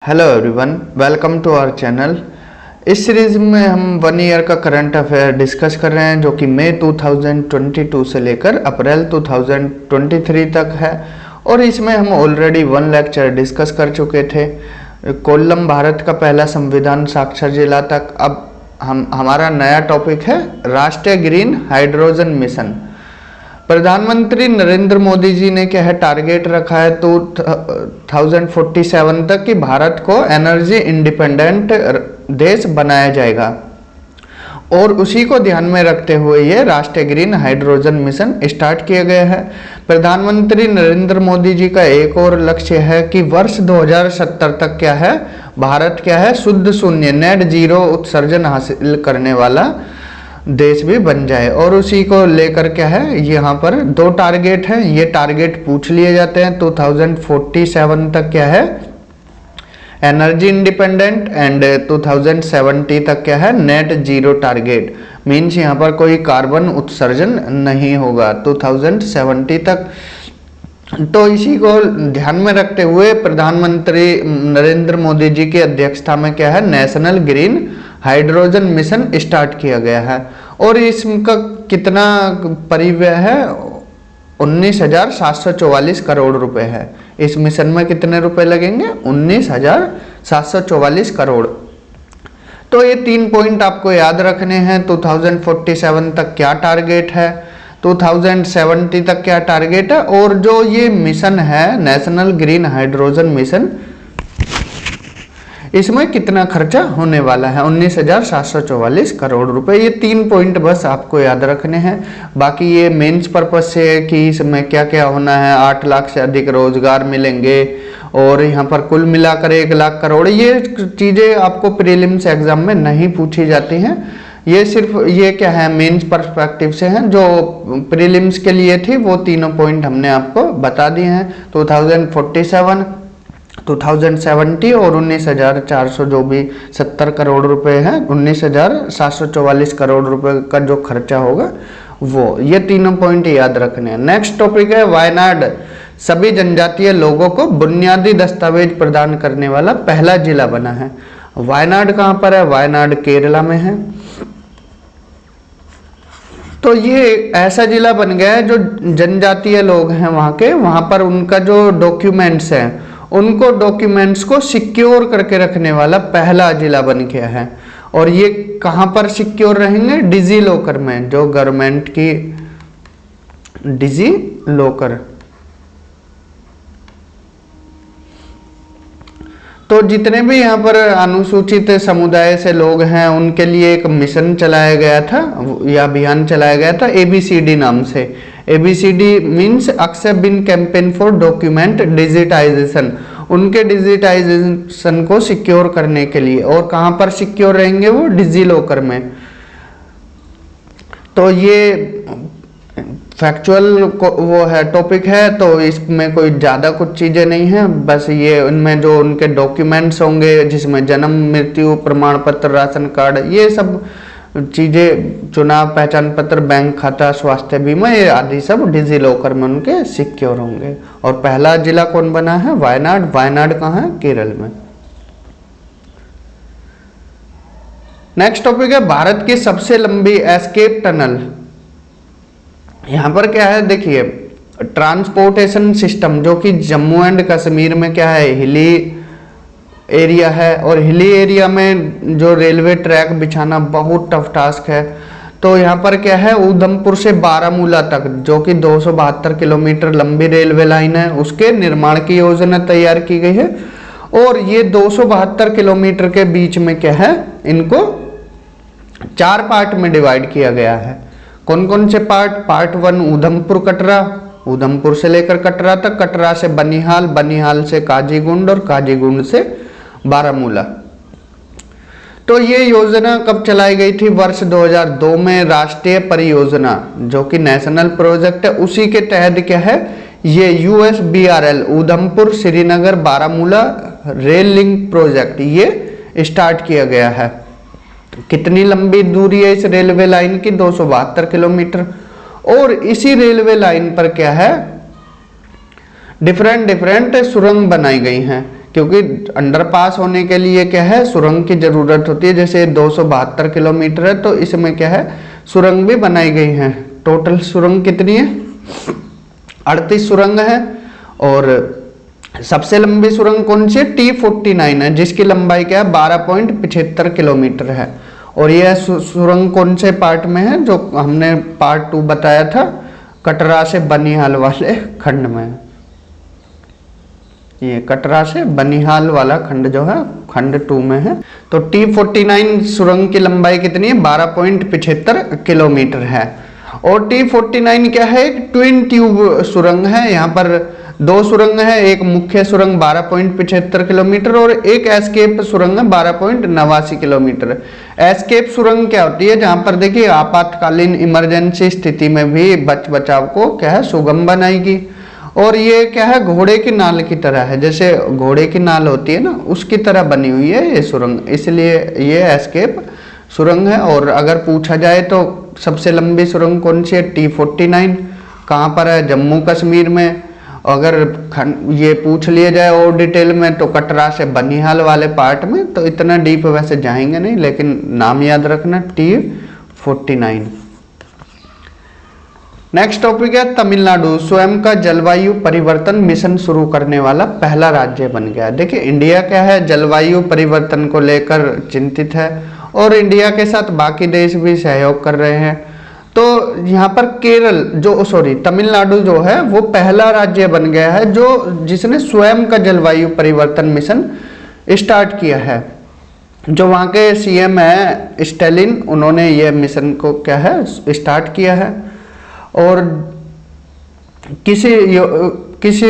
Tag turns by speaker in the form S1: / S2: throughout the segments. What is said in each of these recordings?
S1: Hello everyone, welcome to our channel. इस series में हम 1 ईयर का करंट अफेयर डिस्कस कर रहे हैं जो कि मई 2022 से लेकर अप्रैल 2023 तक है। और इसमें हम ऑलरेडी 1 लेक्चर डिस्कस कर चुके थे, कोल्लम भारत का पहला संविधान साक्षर जिला तक। अब हमारा नया टॉपिक है राष्ट्रीय ग्रीन हाइड्रोजन मिशन। प्रधानमंत्री नरेंद्र मोदी जी ने क्या है टारगेट रखा है 2047 तक कि भारत को एनर्जी इंडिपेंडेंट देश बनाया जाएगा, और उसी को ध्यान में रखते हुए ये राष्ट्रीय ग्रीन हाइड्रोजन मिशन स्टार्ट किया गया है। प्रधानमंत्री नरेंद्र मोदी जी का एक और लक्ष्य है कि वर्ष 2070 तक क्या है भारत क्या है शुद्ध शून्य नेट जीरो उत्सर्जन हासिल करने वाला देश भी बन जाए। और उसी को लेकर क्या है यहाँ पर 2 टारगेट हैं, ये टारगेट पूछ लिए जाते हैं। 2047 तक क्या है एनर्जी इंडिपेंडेंट एंड 2070 तक क्या है नेट जीरो टारगेट, मीन्स यहाँ पर कोई कार्बन उत्सर्जन नहीं होगा 2070 तक। तो इसी को ध्यान में रखते हुए प्रधानमंत्री नरेंद्र मोदी जी की अध्यक्षता में क्या है national green hydrogen mission start किया गया है। और इसका कितना परिव्यय है 19,744 करोड़ रुपए है। इस मिशन में कितने रुपए लगेंगे 19,744 करोड़। तो ये 3 पॉइंट आपको याद रखने हैं। 2047 तक क्या टारगेट है, 2070 तक क्या टारगेट है, और जो ये मिशन है नेशनल ग्रीन हाइड्रोजन मिशन इसमें कितना खर्चा होने वाला है 19,744 करोड़ रुपए। ये 3 पॉइंट बस आपको याद रखने हैं। बाकी ये मेंस पर्पस से है कि इसमें क्या क्या होना है, 8 लाख से अधिक रोजगार मिलेंगे और यहाँ पर कुल मिलाकर 1 लाख करोड़। ये चीज़ें आपको प्रीलिम्स एग्जाम में नहीं पूछी जाती हैं, ये सिर्फ ये क्या है मेंस पर्सपेक्टिव से हैं। जो प्रीलिम्स के लिए थी वो तीनों पॉइंट हमने आपको बता दिए हैं। 2047, 2070 और 19,400 जो भी 70 करोड़ रुपए हैं 19,744 करोड़ रुपए का जो खर्चा होगा वो, ये तीनों पॉइंट याद रखने हैं। नेक्स्ट टॉपिक है वायनाड सभी जनजातीय लोगों को बुनियादी दस्तावेज प्रदान करने वाला पहला जिला बना है। वायनाड कहाँ पर है, वायनाड केरला में है। तो ये ऐसा जिला बन गया है जो जनजातीय लोग हैं वहाँ पर उनका जो डॉक्यूमेंट्स हैं उनको डॉक्यूमेंट्स को सिक्योर करके रखने वाला पहला जिला बन गया है। और ये कहाँ पर सिक्योर रहेंगे, डिजी लॉकर में, जो गवर्नमेंट की डिजी लॉकर। तो जितने भी यहाँ पर अनुसूचित समुदाय से लोग हैं उनके लिए एक मिशन चलाया गया था या अभियान चलाया गया था ABCD नाम से। ABCD means except bin campaign for document digitisation, उनके डिजिटाइजेशन को सिक्योर करने के लिए। और कहाँ पर सिक्योर रहेंगे वो डिजी लॉकर में। तो ये फैक्चुअल वो है टॉपिक है, तो इसमें कोई ज़्यादा कुछ चीज़ें नहीं हैं, बस ये उनमें जो उनके डॉक्यूमेंट्स होंगे जिसमें जन्म मृत्यु प्रमाण पत्र राशन कार्ड ये सब चीज़ें, चुनाव पहचान पत्र बैंक खाता स्वास्थ्य बीमा ये आदि सब डिजी लॉकर में उनके सिक्योर होंगे। और पहला जिला कौन बना है वायनाड। वायनाड कहाँ है, केरल में। नेक्स्ट टॉपिक है भारत की सबसे लंबी एस्केप टनल। यहाँ पर क्या है देखिए ट्रांसपोर्टेशन सिस्टम जो कि जम्मू एंड कश्मीर में क्या है हिली एरिया है, और हिली एरिया में जो रेलवे ट्रैक बिछाना बहुत टफ टास्क है। तो यहाँ पर क्या है उधमपुर से बारामूला तक जो कि 272 किलोमीटर लंबी रेलवे लाइन है उसके निर्माण की योजना तैयार की गई है। और ये 272 किलोमीटर के बीच में क्या है इनको 4 पार्ट में डिवाइड किया गया है। कौन कौन से पार्ट 1 उधमपुर कटरा, उधमपुर से लेकर कटरा तक, कटरा से बनिहाल, बनिहाल से काजीगुंड और काजीगुंड से बारामूला। तो ये योजना कब चलाई गई थी वर्ष 2002 में। राष्ट्रीय परियोजना जो कि नेशनल प्रोजेक्ट है उसी के तहत क्या है ये USBRL Udhampur Srinagar Baramulla rail link project ये स्टार्ट किया गया है। कितनी लंबी दूरी है इस रेलवे लाइन की 272 किलोमीटर। और इसी रेलवे लाइन पर क्या है डिफरेंट सुरंग बनाई गई हैं। क्योंकि अंडरपास होने के लिए क्या है, सुरंग की जरूरत होती है। जैसे 272 किलोमीटर है तो इसमें क्या है, सुरंग भी बनाई गई है। टोटल सुरंग कितनी है, 38 सुरंग है। और सबसे लंबी सुरंग कौन सी है, T49 है, जिसकी लंबाई क्या है 12.75 किलोमीटर है। और यह सुरंग कौन से पार्ट में है, जो हमने पार्ट 2 बताया था, कटरा से बनिहाल वाले खंड में। ये कटरा से बनिहाल वाला खंड जो है खंड 2 में है। तो T49 सुरंग की लंबाई कितनी है, 12.75 किलोमीटर है। और T49 क्या है, एक ट्विन ट्यूब सुरंग है। यहाँ पर 2 सुरंग है, एक मुख्य सुरंग 12.75 किलोमीटर और एक एस्केप सुरंग है 12.89 किलोमीटर। एस्केप सुरंग क्या होती है, जहां पर देखिए आपातकालीन इमरजेंसी स्थिति में भी बचाव को क्या है, सुगम बनाएगी। और ये क्या है, घोड़े की नाल की तरह है, जैसे घोड़े की नाल होती है ना, उसकी तरह बनी हुई है ये सुरंग, इसलिए ये एस्केप सुरंग है। और अगर पूछा जाए तो सबसे लंबी सुरंग कौन सी है, T49 कहाँ पर है, जम्मू कश्मीर में। अगर ये पूछ लिया जाए और डिटेल में तो कटरा से बनिहाल वाले पार्ट में। तो इतना डीप वैसे जाएंगे नहीं, लेकिन नाम याद रखना T49। नेक्स्ट टॉपिक है तमिलनाडु स्वयं का जलवायु परिवर्तन मिशन शुरू करने वाला पहला राज्य बन गया। देखिए इंडिया क्या है, जलवायु परिवर्तन को लेकर चिंतित है और इंडिया के साथ बाकी देश भी सहयोग कर रहे हैं। तो यहाँ पर तमिलनाडु जो है वो पहला राज्य बन गया है जो जिसने स्वयं का जलवायु परिवर्तन मिशन स्टार्ट किया है। जो वहाँ के सीएम है स्टालिन, उन्होंने ये मिशन को क्या है स्टार्ट किया है। और किसी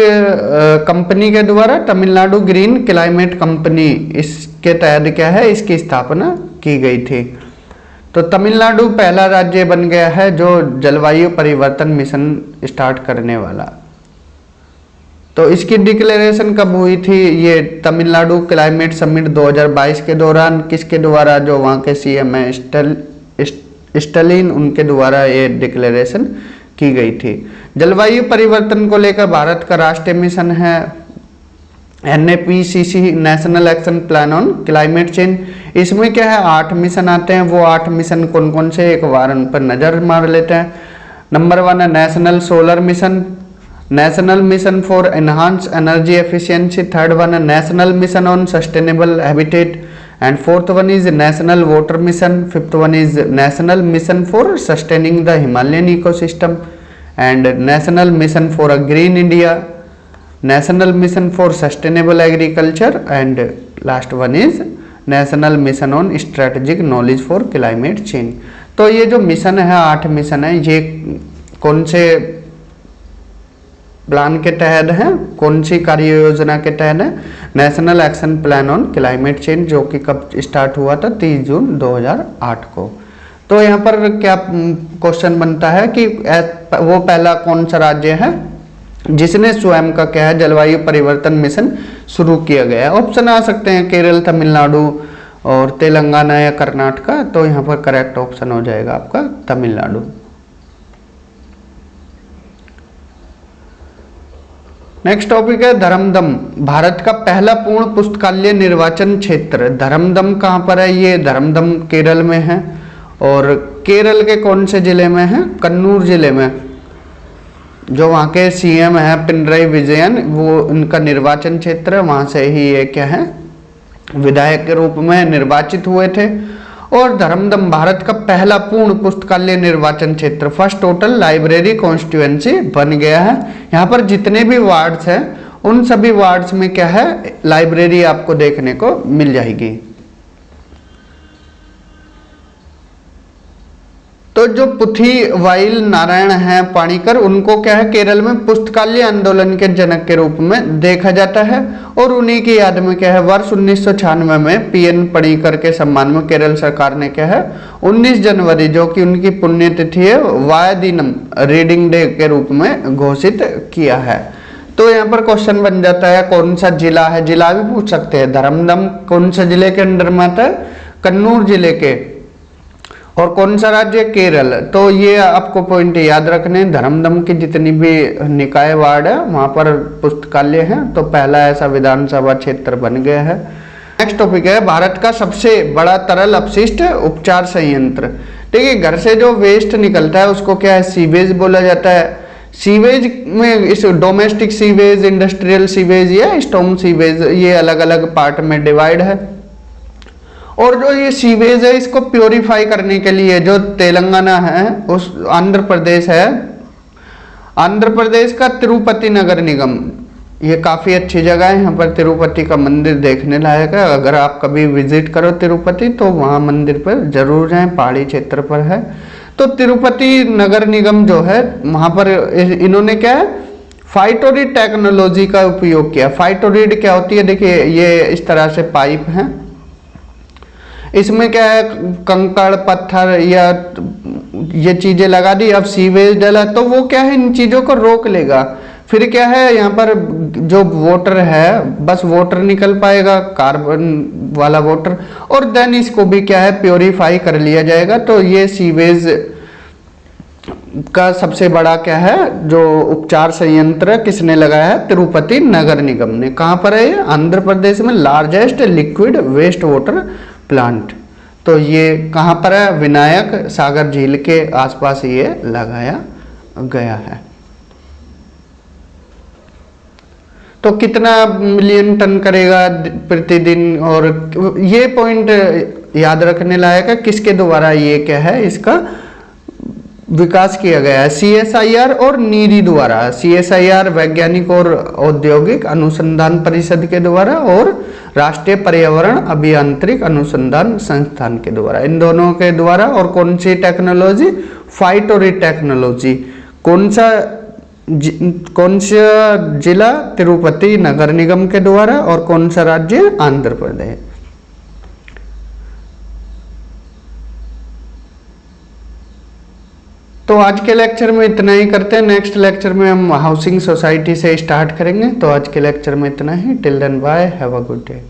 S1: कंपनी के द्वारा तमिलनाडु ग्रीन क्लाइमेट कंपनी, इसके तहत क्या है इसकी स्थापना की गई थी। तो तमिलनाडु पहला राज्य बन गया है जो जलवायु परिवर्तन मिशन स्टार्ट करने वाला। तो इसकी डिक्लेरेशन कब हुई थी, ये तमिलनाडु क्लाइमेट समिट 2022 के दौरान किसके द्वारा, जो वहाँ के सीएम है स्टालिन, उनके द्वारा ये डिक्लेरेशन की गई थी। जलवायु परिवर्तन को लेकर भारत का राष्ट्रीय मिशन है NAPCC, national action plan on climate change. इसमें क्या है 8 मिशन आते हैं। वो 8 मिशन कौन कौन से, एक बार उन पर नजर मार लेते हैं। नंबर 1 है national solar mission, national mission for enhance energy efficiency. Third one है national mission on sustainable habitat and fourth one is national water mission. Fifth one is national mission for sustaining the Himalayan ecosystem and national mission for a green India, national mission for sustainable agriculture and last one is national mission on strategic knowledge for climate change. तो ये जो mission है 8 mission है, ये कौन से plan के तहत है, कौन सी कार्य योजना के तहत है, national action plan on climate change, जो कि कब स्टार्ट हुआ था 30 जून 2008 को। तो यहाँ पर क्या क्वेश्चन बनता है कि वो पहला कौन सा राज्य है जिसने स्वयं का क्या है जलवायु परिवर्तन मिशन शुरू किया गया है। ऑप्शन आ सकते हैं केरल, तमिलनाडु और तेलंगाना या कर्नाटका। तो यहाँ पर करेक्ट ऑप्शन हो जाएगा आपका तमिलनाडु। नेक्स्ट टॉपिक है धर्मदम, भारत का पहला पूर्ण पुस्तकालय निर्वाचन क्षेत्र। धर्मदम कहाँ पर है, ये धर्मदम केरल में है। और केरल के कौन से जिले में है, कन्नूर जिले में। जो वहाँ के सीएम है पिनराई विजयन, वो उनका निर्वाचन क्षेत्र है, वहाँ से ही ये क्या है विधायक के रूप में निर्वाचित हुए थे। और धर्मदम भारत का पहला पूर्ण पुस्तकालय निर्वाचन क्षेत्र, फर्स्ट टोटल लाइब्रेरी कॉन्स्टिट्यूएंसी बन गया है। यहाँ पर जितने भी वार्ड्स हैं उन सभी वार्ड्स में क्या है लाइब्रेरी आपको देखने को मिल जाएगी। तो जो पुथीवाइल नारायण हैं पाणिकर, उनको क्या है केरल में पुस्तकालय आंदोलन के जनक के रूप में देखा जाता है। और उन्हीं की याद में क्या है वर्ष 1996 में PN पणिकर के सम्मान में केरल सरकार ने क्या है 19 जनवरी, जो कि उनकी पुण्यतिथि है, वायदिनम रीडिंग डे के रूप में घोषित किया है। तो यहाँ पर क्वेश्चन बन जाता है कौन सा जिला है, जिला भी पूछ सकते हैं। धर्मदम कौन सा जिले के अंडर में आता है, कन्नूर जिले के। और कौन सा राज्य? केरल। तो ये आपको पॉइंट याद रखने, धर्मदम की जितनी भी निकाय वार्ड है वहां पर पुस्तकालय है, तो पहला ऐसा विधानसभा क्षेत्र बन गया है। नेक्स्ट टॉपिक है भारत का सबसे बड़ा तरल अपशिष्ट उपचार संयंत्र। ठीक है, घर से जो वेस्ट निकलता है उसको क्या है? सीवेज बोला जाता है। सीवेज में इस डोमेस्टिक सीवेज, इंडस्ट्रियल सीवेज या स्टॉर्म सीवेज, ये अलग अलग पार्ट में डिवाइड है। और जो ये सीवेज है इसको प्योरीफाई करने के लिए जो तेलंगाना है, उस आंध्र प्रदेश है, आंध्र प्रदेश का तिरुपति नगर निगम, ये काफ़ी अच्छी जगह है। यहाँ पर तिरुपति का मंदिर देखने लायक है। अगर आप कभी विजिट करो तिरुपति तो वहाँ मंदिर पर जरूर जाएं, पहाड़ी क्षेत्र पर है। तो तिरुपति नगर निगम जो है वहाँ पर इन्होंने क्या है? फाइटोरिड टेक्नोलॉजी का उपयोग किया। फाइटोरिड क्या होती है? देखिए ये इस तरह से पाइप है, इसमें क्या है? कंकड़ पत्थर या ये चीजें लगा दी, अब सीवेज डाला तो वो क्या है? इन चीजों को रोक लेगा। फिर क्या है? यहाँ पर जो वाटर है बस वाटर निकल पाएगा, कार्बन वाला वाटर, और देन इसको भी क्या है? प्योरीफाई कर लिया जाएगा। तो ये सीवेज का सबसे बड़ा क्या है जो उपचार संयंत्र किसने लगाया है? तिरुपति नगर निगम ने। कहाँ पर है ये? आंध्र प्रदेश में largest liquid waste water plant. तो ये कहाँ पर है? विनायक सागर झील के आसपास ये लगाया गया है। तो कितना मिलियन टन करेगा प्रतिदिन? और ये पॉइंट याद रखने लायक है, किसके द्वारा ये क्या है? इसका विकास किया गया है CSIR और नीरी द्वारा। CSIR वैज्ञानिक और औद्योगिक अनुसंधान परिषद के द्वारा और राष्ट्रीय पर्यावरण अभियांत्रिक अनुसंधान संस्थान के द्वारा, इन दोनों के द्वारा। और कौन सी टेक्नोलॉजी? फाइटोरिड टेक्नोलॉजी। कौन सा जिला? तिरुपति नगर निगम के द्वारा। और कौन सा राज्य? आंध्र प्रदेश। तो आज के लेक्चर में इतना ही करते हैं। नेक्स्ट लेक्चर में हम हाउसिंग सोसाइटी से स्टार्ट करेंगे। तो आज के लेक्चर में इतना ही। Till then bye, have a good day.